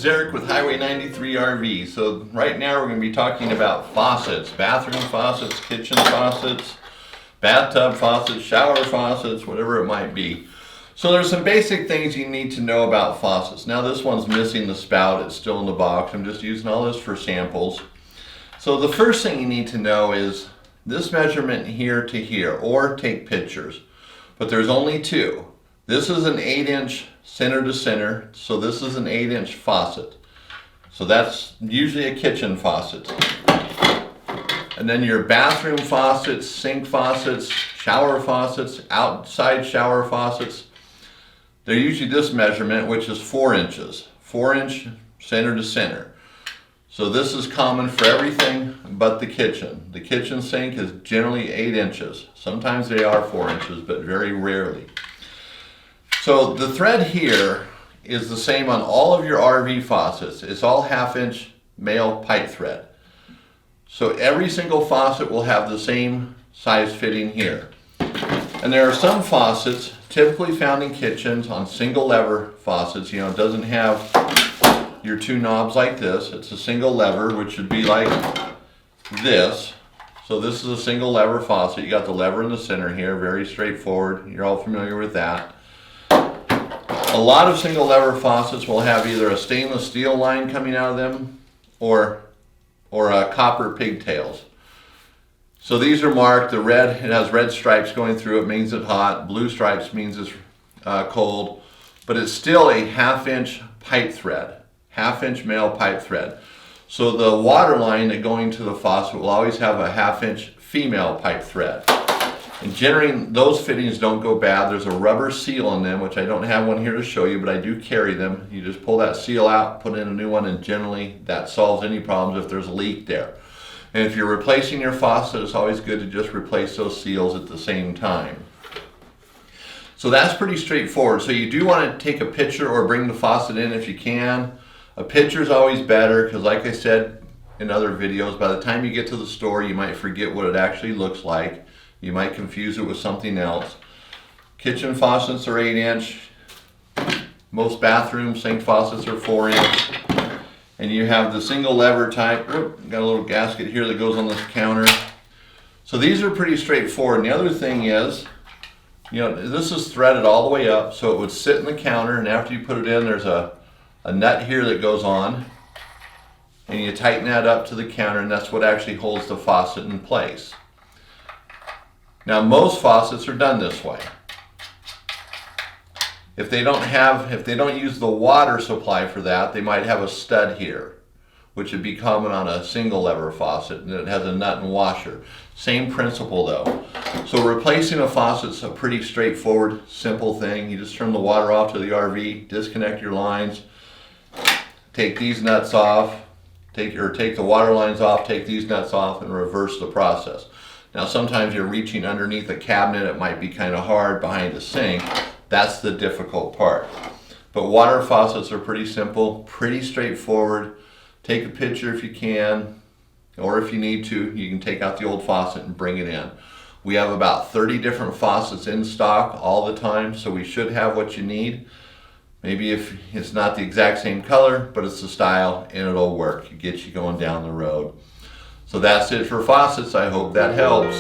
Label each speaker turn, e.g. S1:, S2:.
S1: is Eric with Highway 93 RV. So right now we're going to be talking about faucets, bathroom faucets, kitchen faucets, bathtub faucets, shower faucets, whatever it might be. So there's some basic things you need to know about faucets. Now this one's missing the spout, it's still in the box. I'm just using all this for samples. So the first thing you need to know is this measurement here to here, or take pictures. But there's only two. This is an 8-inch center to center, so this is an 8-inch faucet. So that's usually a kitchen faucet. And then your bathroom faucets, sink faucets, shower faucets, outside shower faucets, they're usually this measurement, which is 4 inches. 4-inch center to center. So this is common for everything but the kitchen. The kitchen sink is generally 8 inches. Sometimes they are 4 inches, but very rarely. So the thread here is the same on all of your RV faucets. It's all 1/2-inch male pipe thread. So every single faucet will have the same size fitting here. And there are some faucets typically found in kitchens on single lever faucets. You know, it doesn't have your two knobs like this. It's a single lever, which would be like this. So this is a single lever faucet. You got the lever in the center here, very straightforward. You're all familiar with that. A lot of single lever faucets will have either a stainless steel line coming out of them or copper pigtails. So these are marked, the red, it has red stripes going through it, means it's hot. Blue stripes means it's cold. But it's still a 1/2-inch pipe thread, 1/2-inch male pipe thread. So the water line that going to the faucet will always have a 1/2-inch female pipe thread. And generally those fittings don't go bad. There's a rubber seal on them, which I don't have one here to show you, but I do carry them. You just pull that seal out, put in a new one, and generally that solves any problems if there's a leak there. And if you're replacing your faucet, it's always good to just replace those seals at the same time. So that's pretty straightforward. So you do want to take a picture or bring the faucet in if you can. A picture is always better because, like I said in other videos, by the time you get to the store you might forget what it actually looks like. You might confuse it with something else. Kitchen faucets are 8-inch. Most bathroom sink faucets are 4-inch. And you have the single lever type. Got a little gasket here that goes on this counter. So these are pretty straightforward. And the other thing is, you know, this is threaded all the way up, so it would sit in the counter, and after you put it in, there's a nut here that goes on, and you tighten that up to the counter, and that's what actually holds the faucet in place. Now most faucets are done this way. If they don't use the water supply for that, they might have a stud here, which would be common on a single lever faucet, and it has a nut and washer. Same principle though. So replacing a faucet's a pretty straightforward, simple thing. You just turn the water off to the RV, disconnect your lines, take these nuts off, take the water lines off, take these nuts off, and reverse the process. Now sometimes you're reaching underneath a cabinet, it might be kind of hard behind the sink. That's the difficult part. But water faucets are pretty simple, pretty straightforward. Take a picture if you can, or if you need to, you can take out the old faucet and bring it in. We have about 30 different faucets in stock all the time, so we should have what you need. Maybe if it's not the exact same color, but it's the style and it'll work. It gets you going down the road. So that's it for faucets. I hope that helps.